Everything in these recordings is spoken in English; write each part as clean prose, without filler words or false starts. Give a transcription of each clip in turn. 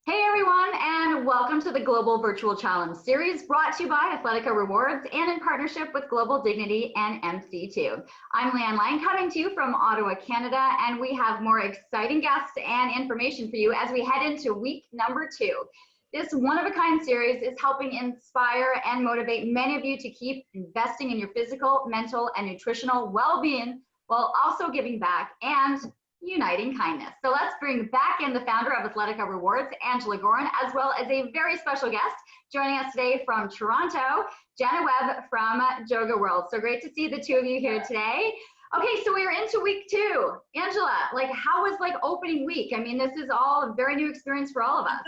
Hey everyone, and welcome to the Global Virtual Challenge series brought to you by Athletica Rewards and in partnership with Global Dignity and MC2. I'm Leanne Lang coming to you from Ottawa, Canada, and we have more exciting guests and information for you as we head into week number 2. This one-of-a-kind series is helping inspire and motivate many of you to keep investing in your physical, mental, and nutritional well-being while also giving back and uniting kindness. So let's bring back in the founder of Athletica Rewards, Angela Gorin, as well as a very special guest joining us today from Toronto, Jana Webb from JOGA World. So great to see the two of you here today. Okay, so we're into week 2. Angela, how was opening week? I mean, this is all a very new experience for all of us.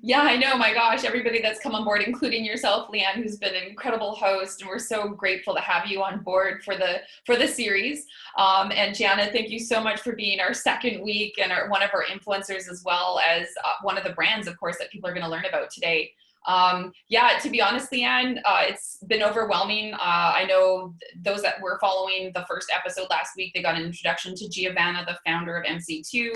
Yeah, I know. My gosh, everybody that's come on board, including yourself, Leanne, who's been an incredible host, and we're so grateful to have you on board for the series. And Jana, thank you so much for being our second week and one of our influencers, as well as one of the brands, of course, that people are going to learn about today. Yeah, to be honest, Leanne, it's been overwhelming. I know those that were following the first episode last week, they got an introduction to Jana, the founder of MC2,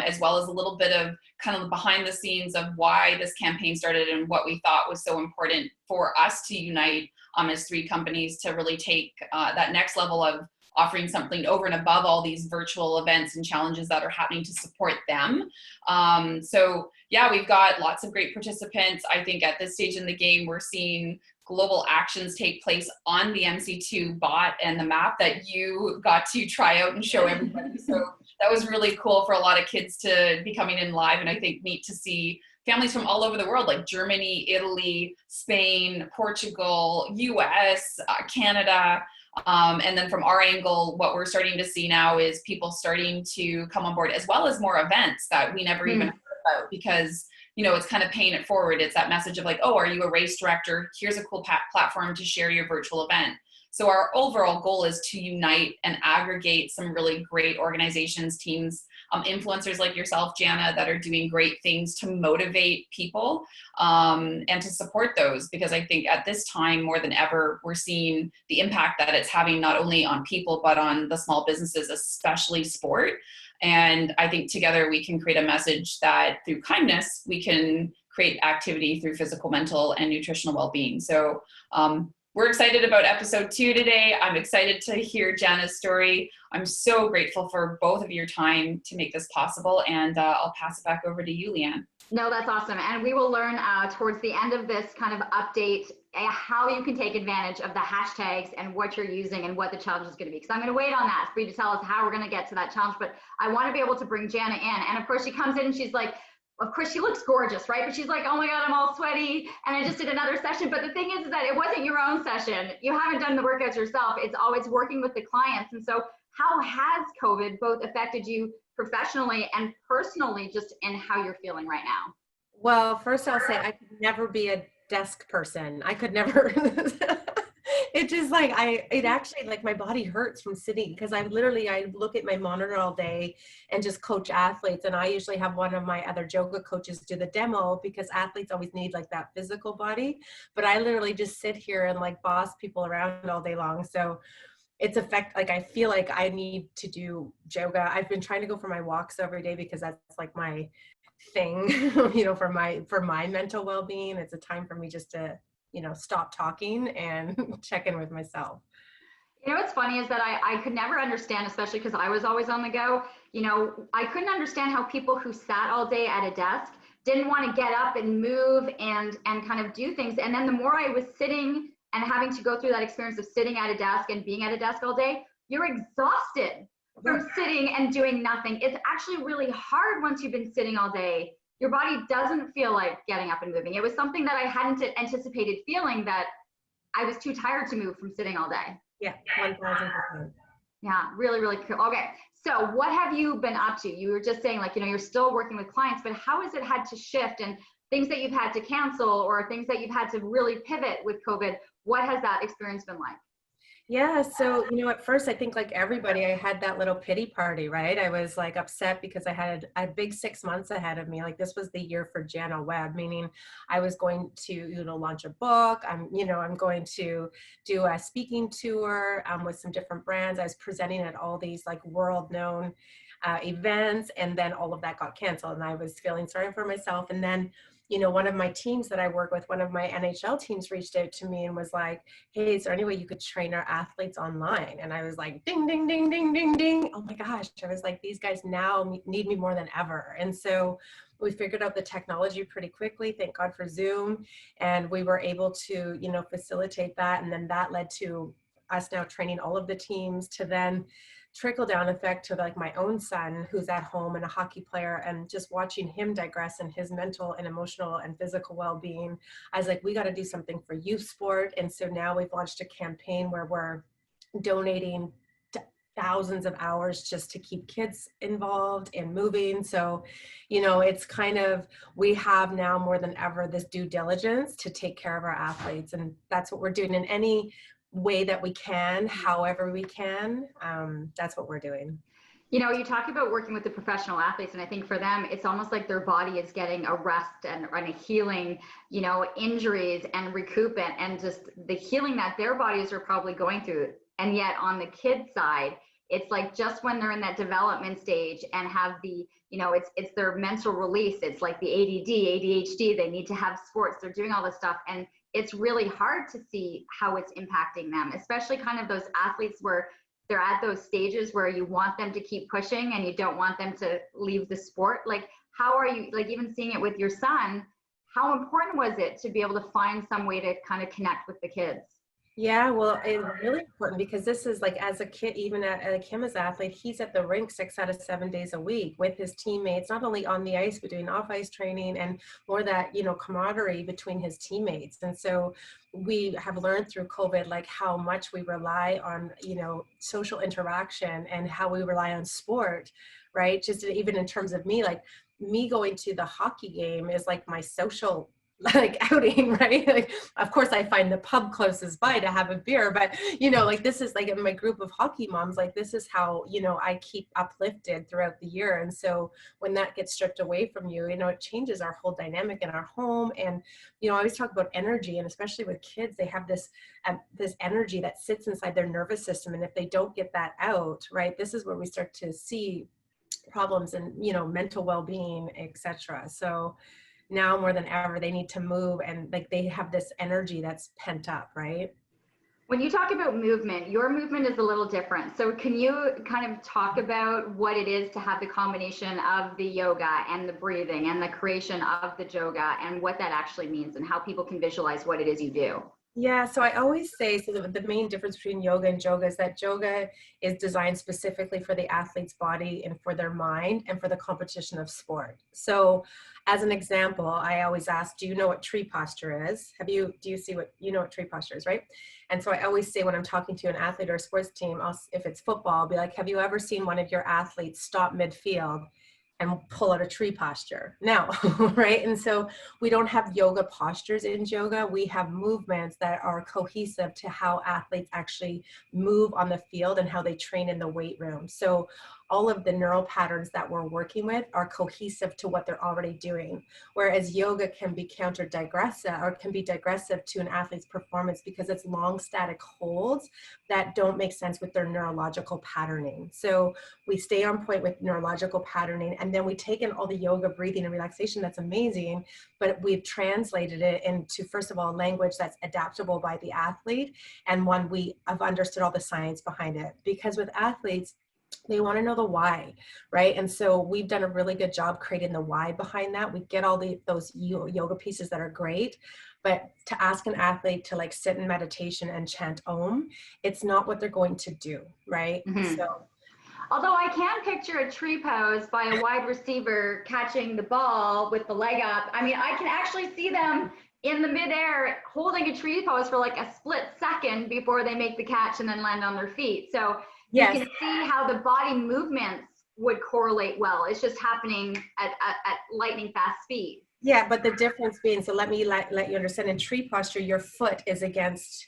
as well as a little bit of kind of behind the scenes of why this campaign started and what we thought was so important for us to unite as 3 companies to really take that next level of offering something over and above all these virtual events and challenges that are happening to support them. So yeah, we've got lots of great participants. I think at this stage in the game, we're seeing global actions take place on the MC2 bot and the map that you got to try out and show everybody. So that was really cool for a lot of kids to be coming in live, and I think neat to see families from all over the world, like Germany, Italy, Spain, Portugal, US, Canada. And then from our angle, what we're starting to see now is people starting to come on board, as well as more events that we never even heard about, because it's kind of paying it forward. It's that message of oh, are you a race director? Here's a cool platform to share your virtual event. So our overall goal is to unite and aggregate some really great organizations, teams, influencers like yourself, Jana, that are doing great things to motivate people and to support those. Because I think at this time, more than ever, we're seeing the impact that it's having not only on people, but on the small businesses, especially sport. And I think together we can create a message that through kindness, we can create activity through physical, mental, and nutritional well-being. So we're excited about episode 2 today. I'm excited to hear Jana's story. I'm so grateful for both of your time to make this possible. And I'll pass it back over to you, Leanne. No, that's awesome. And we will learn towards the end of this kind of update how you can take advantage of the hashtags and what you're using and what the challenge is going to be. Because I'm going to wait on that for you to tell us how we're going to get to that challenge. But I want to be able to bring Jana in. And of course, she comes in and she's like, of course, she looks gorgeous, right? But she's like, oh my God, I'm all sweaty. And I just did another session. But the thing is that it wasn't your own session. You haven't done the workouts yourself. It's always working with the clients. And so how has COVID both affected you professionally and personally, just in how you're feeling right now? Well, first I'll say I could never be a desk person. I could never. It just it actually my body hurts from sitting, because I look at my monitor all day and just coach athletes. And I usually have one of my other yoga coaches do the demo, because athletes always need that physical body. But I literally just sit here and boss people around all day long. So it's I feel like I need to do yoga. I've been trying to go for my walks every day, because that's my thing, for my mental well-being. It's a time for me just to stop talking and check in with myself. What's funny is that I could never understand, especially because I was always on the go. I couldn't understand how people who sat all day at a desk didn't want to get up and move and kind of do things. And then the more I was sitting and having to go through that experience of sitting at a desk and being at a desk all day, you're exhausted from sitting and doing nothing. It's actually really hard once you've been sitting all day. Your body doesn't feel like getting up and moving. It was something that I hadn't anticipated feeling, that I was too tired to move from sitting all day. Yeah, 1,000%. Yeah, really, really cool. Okay, so what have you been up to? You were just saying you're still working with clients, but how has it had to shift, and things that you've had to cancel or things that you've had to really pivot with COVID? What has that experience been like? Yeah. So, at first I think everybody, I had that little pity party, right? I was upset because I had a big 6 months ahead of me. This was the year for Jana Webb, meaning I was going to, launch a book. I'm going to do a speaking tour with some different brands. I was presenting at all these world known events, and then all of that got canceled, and I was feeling sorry for myself. And then, you know, one of my teams that I work with, one of my NHL teams reached out to me and was like, hey, is there any way you could train our athletes online? And I was like, ding, ding, ding, ding, ding, ding. Oh my gosh. I was like, these guys now need me more than ever. And so we figured out the technology pretty quickly, thank God for Zoom. And we were able to, you know, facilitate that. And then that led to us now training all of the teams, to then trickle down effect to like my own son who's at home and a hockey player, and just watching him digress in his mental and emotional and physical well-being. I was like, we got to do something for youth sport. And so now we've launched a campaign where we're donating thousands of hours just to keep kids involved and moving. So, you know, it's kind of, we have now more than ever this due diligence to take care of our athletes, and that's what we're doing in any way that we can, however we can. That's what we're doing. You know, you talk about working with the professional athletes, and I think for them, it's almost like their body is getting a rest and a healing, you know, injuries and recoupment, and just the healing that their bodies are probably going through. And yet on the kids side, it's like just when they're in that development stage and have the, you know, it's their mental release. It's like the ADD, ADHD, they need to have sports, they're doing all this stuff. And it's really hard to see how it's impacting them, especially kind of those athletes where they're at those stages where you want them to keep pushing and you don't want them to leave the sport. Like, how are you, like even seeing it with your son, how important was it to be able to find some way to kind of connect with the kids? Yeah, well, it's really important because this is like, as a kid, even like him as an athlete, he's at the rink 6 out of 7 days a week with his teammates, not only on the ice, but doing off ice training, and more that, you know, camaraderie between his teammates. And so we have learned through COVID, like how much we rely on, you know, social interaction and how we rely on sport, right? Just even in terms of me, like me going to the hockey game is like my social like outing, right? Like, of course I find the pub closest by to have a beer, but you know, like this is like in my group of hockey moms, like this is how, you know, I keep uplifted throughout the year. And so when that gets stripped away from you, you know, it changes our whole dynamic in our home. And, you know, I always talk about energy, and especially with kids, they have this energy that sits inside their nervous system. And if they don't get that out, right, this is where we start to see problems and, you know, mental well-being, etc. So now more than ever, they need to move, and like they have this energy that's pent up, right? When you talk about movement, your movement is a little different. So can you kind of talk about what it is to have the combination of the yoga and the breathing and the creation of the JOGA, and what that actually means and how people can visualize what it is you do? Yeah, so I always say, so the main difference between yoga and JOGA is that JOGA is designed specifically for the athlete's body and for their mind and for the competition of sport. So as an example, I always ask, do you know what tree posture is? Do you see what, you know what tree posture is, right? And so I always say when I'm talking to an athlete or a sports team, if it's football, I'll be like, have you ever seen one of your athletes stop midfield and pull out a tree posture? No, right? And so we don't have yoga postures in JOGA. We have movements that are cohesive to how athletes actually move on the field and how they train in the weight room. So all of the neural patterns that we're working with are cohesive to what they're already doing. Whereas yoga can be counter-digressive, or can be digressive to an athlete's performance because it's long static holds that don't make sense with their neurological patterning. So we stay on point with neurological patterning, and then we take in all the yoga, breathing, and relaxation. That's amazing, but we've translated it into, first of all, language that's adaptable by the athlete, and one we have understood all the science behind it. Because with athletes, they want to know the why, right? And so we've done a really good job creating the why behind that. We get all those yoga pieces that are great, but to ask an athlete to like sit in meditation and chant Om, it's not what they're going to do, right? Mm-hmm. So, although I can picture a tree pose by a wide receiver catching the ball with the leg up. I mean, I can actually see them in the midair holding a tree pose for like a split second before they make the catch and then land on their feet. So yes, you can see how the body movements would correlate well. It's just happening at lightning fast speed. Yeah, but the difference being, so let me let you understand, in tree posture, your foot is against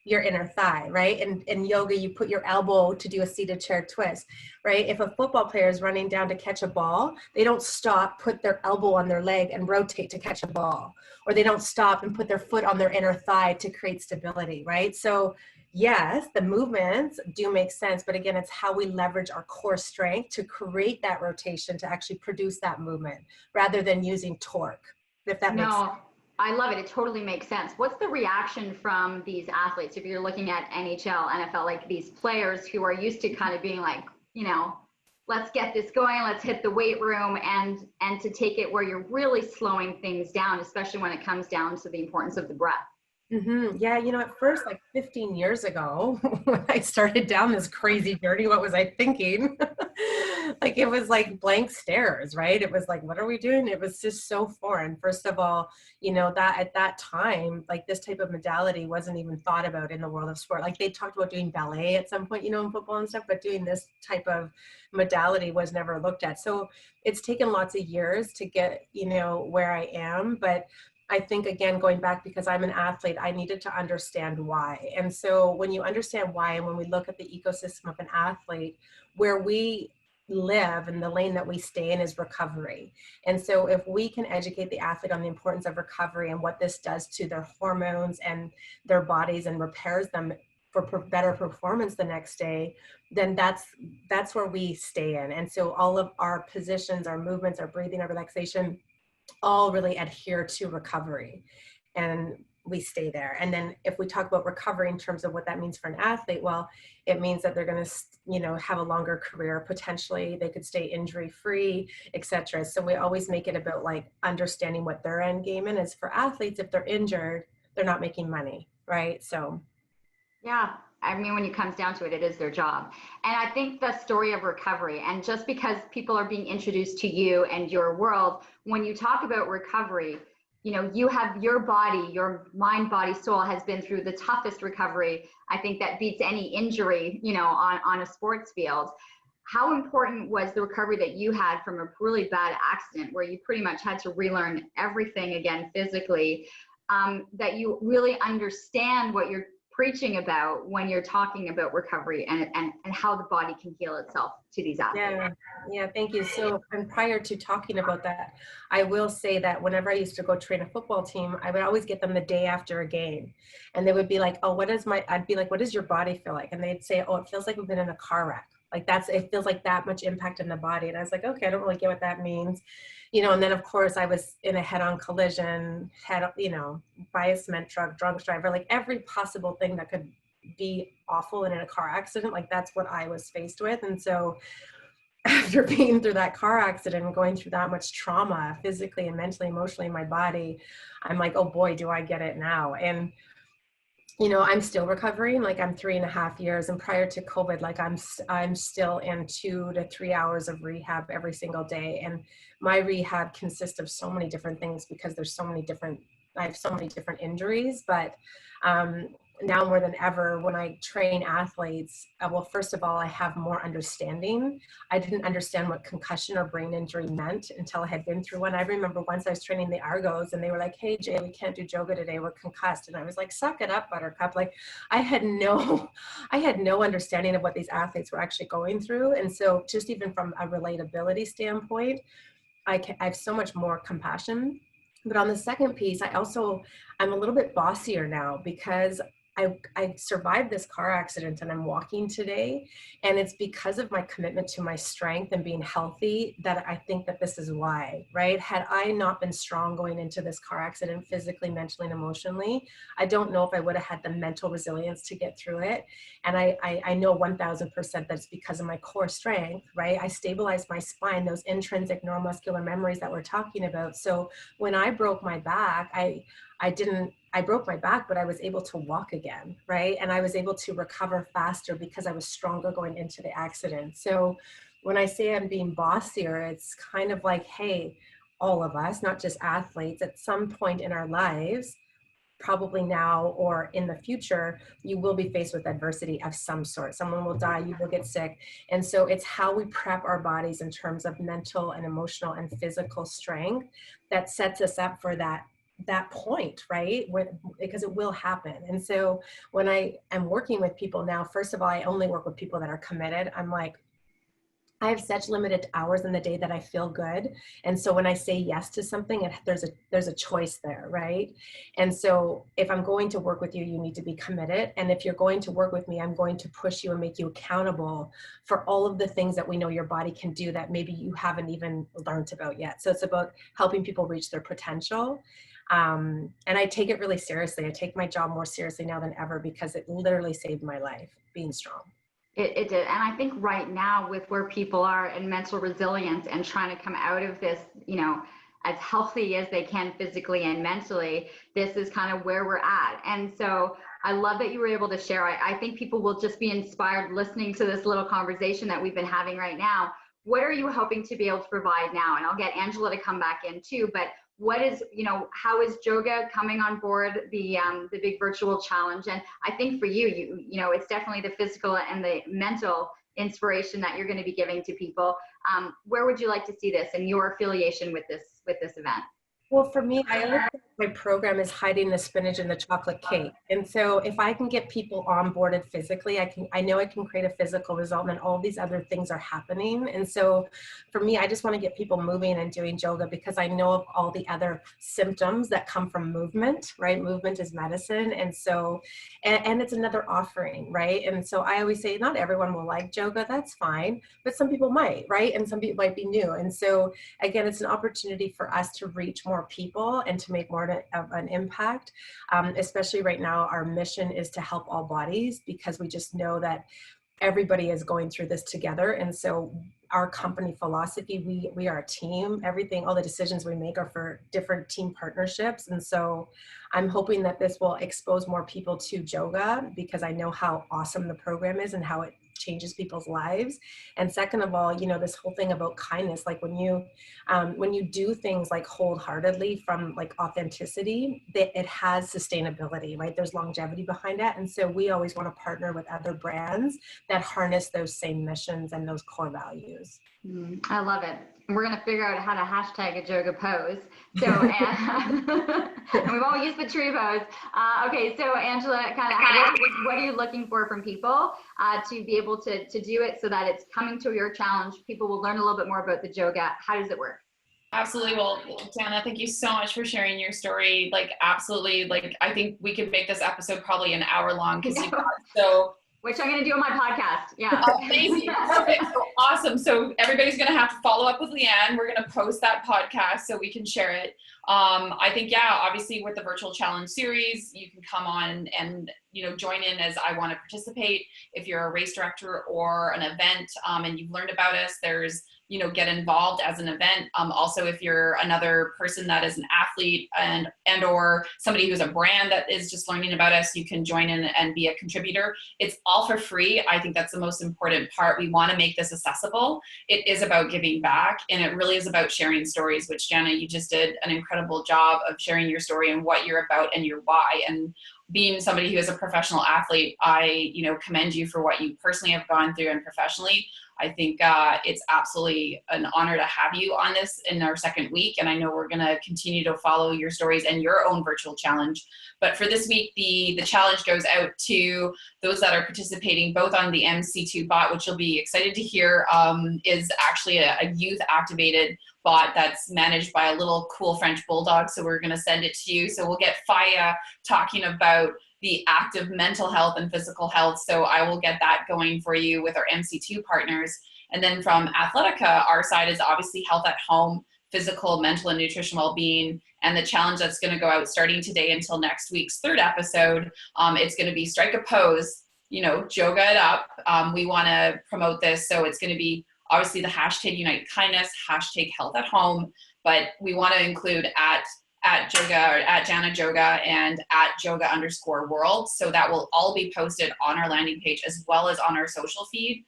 your inner thigh, right? And in yoga, you put your elbow to do a seated chair twist, right? If a football player is running down to catch a ball, they don't stop, put their elbow on their leg and rotate to catch a ball, or they don't stop and put their foot on their inner thigh to create stability, right? So yes, the movements do make sense, but again, it's how we leverage our core strength to create that rotation to actually produce that movement rather than using torque, if that makes sense. No, I love it. It totally makes sense. What's the reaction from these athletes? If you're looking at NHL, NFL, like these players who are used to kind of being like, let's get this going, let's hit the weight room, and to take it where you're really slowing things down, especially when it comes down to the importance of the breath. Yeah, at first, like 15 years ago, when I started down this crazy journey, what was I thinking? Like, it was like blank stares, right? It was like, what are we doing? It was just so foreign. First of all, that at that time, like this type of modality wasn't even thought about in the world of sport. Like they talked about doing ballet at some point, in football and stuff, but doing this type of modality was never looked at. So it's taken lots of years to get, where I am. But I think, again, going back, because I'm an athlete, I needed to understand why. And so when you understand why, and when we look at the ecosystem of an athlete, where we live and the lane that we stay in is recovery. And so if we can educate the athlete on the importance of recovery and what this does to their hormones and their bodies and repairs them for better performance the next day, then that's where we stay in. And so all of our positions, our movements, our breathing, our relaxation, all really adhere to recovery, and we stay there. And then if we talk about recovery in terms of what that means for an athlete, well, it means that they're going to, have a longer career. Potentially they could stay injury free, etc. So we always make it about like understanding what their end game is. For athletes, if they're injured, they're not making money, right? So Yeah. I mean, when it comes down to it, it is their job. And I think the story of recovery, and just because people are being introduced to you and your world, when you talk about recovery, you have your body, your mind, body, soul has been through the toughest recovery. I think that beats any injury, on a sports field. How important was the recovery that you had from a really bad accident where you pretty much had to relearn everything again physically, that you really understand what you're preaching about when you're talking about recovery and how the body can heal itself to these athletes? Yeah, thank you. So, and prior to talking about that, I will say that whenever I used to go train a football team, I would always get them the day after a game, and they would be like, "Oh, I'd be like, what does your body feel like?" And they'd say, "Oh, it feels like we've been in a car wreck. Like it feels like that much impact in the body." And I was like, "Okay, I don't really get what that means." And then of course I was in a head-on collision, by a cement truck, drunk driver, like every possible thing that could be awful in a car accident. Like that's what I was faced with. And so after being through that car accident and going through that much trauma physically and mentally, emotionally in my body, I'm like, oh boy, do I get it now. And I'm still recovering. Like I'm 3.5 years, and prior to COVID, like I'm still in 2 to 3 hours of rehab every single day. And my rehab consists of so many different things because I have so many different injuries. But now more than ever, when I train athletes, well, first of all, I have more understanding. I didn't understand what concussion or brain injury meant until I had been through one. I remember once I was training the Argos and they were like, "Hey Jay, we can't do yoga today, we're concussed." And I was like, "Suck it up, buttercup." Like I had no understanding of what these athletes were actually going through. And so just even from a relatability standpoint, I have so much more compassion. But on the second piece, I'm a little bit bossier now because I survived this car accident and I'm walking today. And it's because of my commitment to my strength and being healthy that I think that this is why, right? Had I not been strong going into this car accident physically, mentally, and emotionally, I don't know if I would have had the mental resilience to get through it. And I know 1000% that's because of my core strength, right? I stabilized my spine, those intrinsic neuromuscular memories that we're talking about. So when I broke my back, I broke my back, but I was able to walk again, right? And I was able to recover faster because I was stronger going into the accident. So when I say I'm being bossier, it's kind of like, hey, all of us, not just athletes, at some point in our lives, probably now or in the future, you will be faced with adversity of some sort. Someone will die, you will get sick. And so it's how we prep our bodies in terms of mental and emotional and physical strength that sets us up for that point, right? Because it will happen. And so when I am working with people now, first of all, I only work with people that are committed. I'm like, I have such limited hours in the day that I feel good. And so when I say yes to something, there's a choice there, right? And so if I'm going to work with you, you need to be committed. And if you're going to work with me, I'm going to push you and make you accountable for all of the things that we know your body can do that maybe you haven't even learned about yet. So it's about helping people reach their potential. And I take it really seriously. I take my job more seriously now than ever because it literally saved my life being strong. It did. And I think right now with where people are in mental resilience and trying to come out of this, as healthy as they can physically and mentally, this is kind of where we're at. And so I love that you were able to share. I think people will just be inspired listening to this little conversation that we've been having right now. What are you hoping to be able to provide now? And I'll get Angela to come back in too, but what is, how is JOGA coming on board the big virtual challenge? And I think for you, it's definitely the physical and the mental inspiration that you're going to be giving to people. Where would you like to see this and your affiliation with this event? Well, for me, I always think my program is hiding the spinach in the chocolate cake. And so if I can get people onboarded physically, I know I can create a physical result, and all these other things are happening. And so for me, I just want to get people moving and doing yoga because I know of all the other symptoms that come from movement, right? Movement is medicine. And so, and it's another offering, right? And so I always say, not everyone will like yoga, that's fine, but some people might, right? And some people might be new. And so again, it's an opportunity for us to reach more people and to make more of an impact. Especially right now, our mission is to help all bodies because we just know that everybody is going through this together. And so our company philosophy, we are a team. Everything, all the decisions we make are for different team partnerships. And so I'm hoping that this will expose more people to yoga because I know how awesome the program is and how it changes people's lives. And second of all, this whole thing about kindness, like when you do things like wholeheartedly from like authenticity, that it has sustainability, right? There's longevity behind it. And so we always want to partner with other brands that harness those same missions and those core values. I love it. We're going to figure out how to hashtag a yoga pose. So, and we've all used the tree pose. Okay, so Angela, kind of, what are you looking for from people to be able to do it so that it's coming to your challenge? People will learn a little bit more about the yoga. How does it work? Absolutely. Well, Jana, thank you so much for sharing your story. Like, absolutely. Like, I think we could make this episode probably an hour long because you've got so. Which I'm going to do on my podcast. Yeah. Amazing. Perfect. So awesome. So everybody's going to have to follow up with Leanne. We're going to post that podcast so we can share it. I think, obviously with the virtual challenge series, you can come on and, join in as I want to participate. If you're a race director or an event and you've learned about us, there's, get involved as an event. Also, if you're another person that is an athlete and or somebody who's a brand that is just learning about us, you can join in and be a contributor. It's all for free. I think that's the most important part. We want to make this accessible. It is about giving back, and it really is about sharing stories, which Jana, you just did an incredible job of sharing your story and what you're about and your why. And being somebody who is a professional athlete, I, commend you for what you personally have gone through and professionally. I think it's absolutely an honor to have you on this in our second week. And I know we're going to continue to follow your stories and your own virtual challenge. But for this week, the challenge goes out to those that are participating both on the MC2 bot, which you'll be excited to hear is actually a youth activated bot that's managed by a little cool French bulldog. So we're going to send it to you. So we'll get Faya talking about the active mental health and physical health. So I will get that going for you with our MC2 partners. And then from ATHLETICA, our side is obviously health at home, physical, mental, and nutrition well-being. And the challenge that's going to go out starting today until next week's third episode, it's going to be strike a pose, yoga it up. We want to promote this. So it's going to be obviously the hashtag Unite Kindness, hashtag health at home, but we want to include at Yoga or at Jana Yoga and at JOGA_world. So that will all be posted on our landing page as well as on our social feed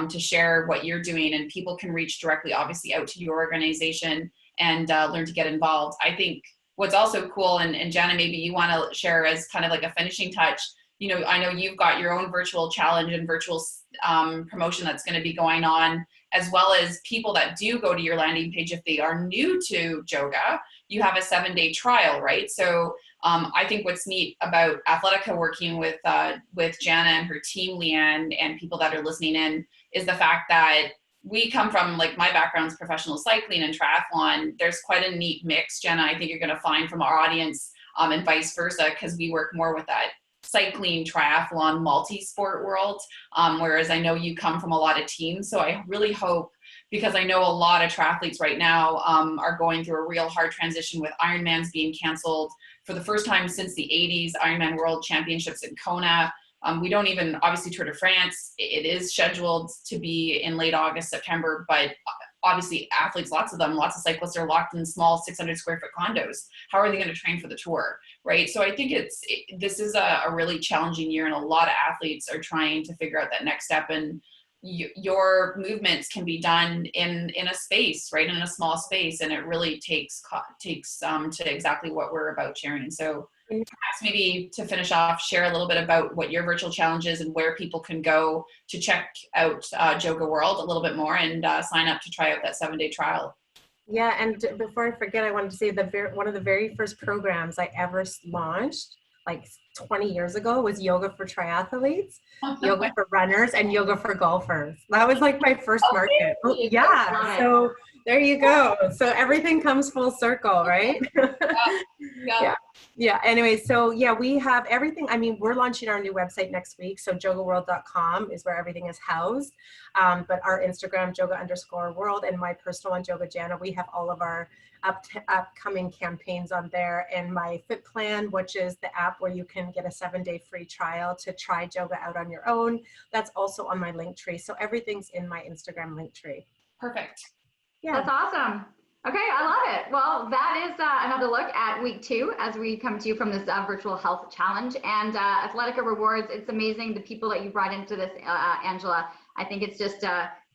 to share what you're doing, and people can reach directly, obviously, out to your organization and learn to get involved. I think what's also cool, and Jana, maybe you want to share as kind of like a finishing touch, I know you've got your own virtual challenge and virtual promotion that's going to be going on, as well as people that do go to your landing page. If they are new to yoga, you have a 7-day trial, right? So I think what's neat about ATHLETICA working with Jana and her team, Leanne, and people that are listening in, is the fact that we come from, like, my background's professional cycling and triathlon. There's quite a neat mix, Jenna, I think you're going to find from our audience, and vice versa, because we work more with that cycling, triathlon, multi-sport world, whereas I know you come from a lot of teams. So I really hope, because I know a lot of triathletes right now are going through a real hard transition with Ironmans being canceled for the first time since the 80s, Ironman World Championships in Kona. We don't even, obviously Tour de France, it is scheduled to be in late August, September, but obviously athletes, lots of cyclists are locked in small 600 square foot condos. How are they going to train for the tour, right? So I think this is a really challenging year, and a lot of athletes are trying to figure out that next step. And your movements can be done in a space, right, in a small space, and it really takes to exactly what we're about sharing. So perhaps maybe to finish off, share a little bit about what your virtual challenge is and where people can go to check out JOGA World a little bit more and sign up to try out that 7-day trial. Yeah, and before I forget, I wanted to say one of the very first programs I ever launched, like 20 years ago, was yoga for triathletes, yoga for runners, and yoga for golfers. That was like my first market. Oh, yeah, so there you go. So everything comes full circle, right? Yeah. Anyway, so yeah, we have everything. I mean, we're launching our new website next week. So jogaworld.com is where everything is housed. But our Instagram, joga_world, and my personal one, Yoga Jana, we have all of our upcoming campaigns on there. And my Fit Plan, which is the app where you can get a 7-day free trial to try yoga out on your own. That's also on my link tree. So everything's in my Instagram link tree. Perfect. Yeah. That's awesome. Okay, I love it. Well, that is another look at week 2 as we come to you from this virtual health challenge. And ATHLETICA Rewards, it's amazing the people that you brought into this, Angela. I think it's just,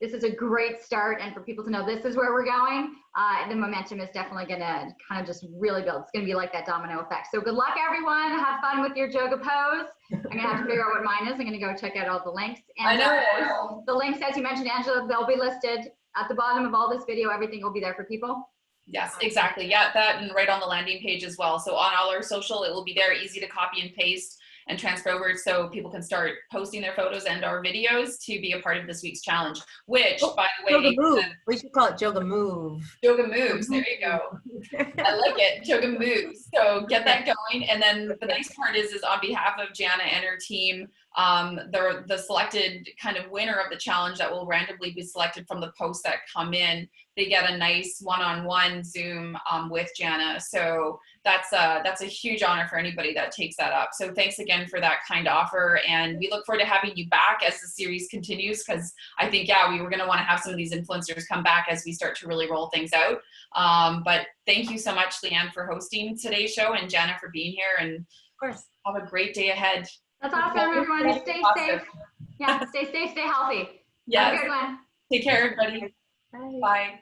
this is a great start, and for people to know this is where we're going, the momentum is definitely going to kind of just really build. It's going to be like that domino effect. So good luck, everyone. Have fun with your yoga pose. I'm going to have to figure out what mine is. I'm going to go check out all the links. And I know. The links, as you mentioned, Angela, they'll be listed at the bottom of all this video. Everything will be there for people. Yes, exactly. Yeah, that, and right on the landing page as well. So on all our social, it will be there, easy to copy and paste and transfer over, so people can start posting their photos and our videos to be a part of this week's challenge, which, by the way, Yoga Move. We should call it Yoga Move. Yoga Moves, there you go. I like it, Yoga Moves. So get that going. And then the nice part is on behalf of Jana and her team, the selected kind of winner of the challenge that will randomly be selected from the posts that come in, they get a nice one-on-one Zoom with Jana. So that's a huge honor for anybody that takes that up. So thanks again for that kind offer, and we look forward to having you back as the series continues, because I think, yeah, we were going to want to have some of these influencers come back as we start to really roll things out. But thank you so much, Leanne, for hosting today's show, and Jana for being here, and of course, have a great day ahead. That's awesome, everyone. Stay safe. Yeah, stay safe, stay healthy. Yeah. Have a good one. Take care, everybody. Bye. Bye.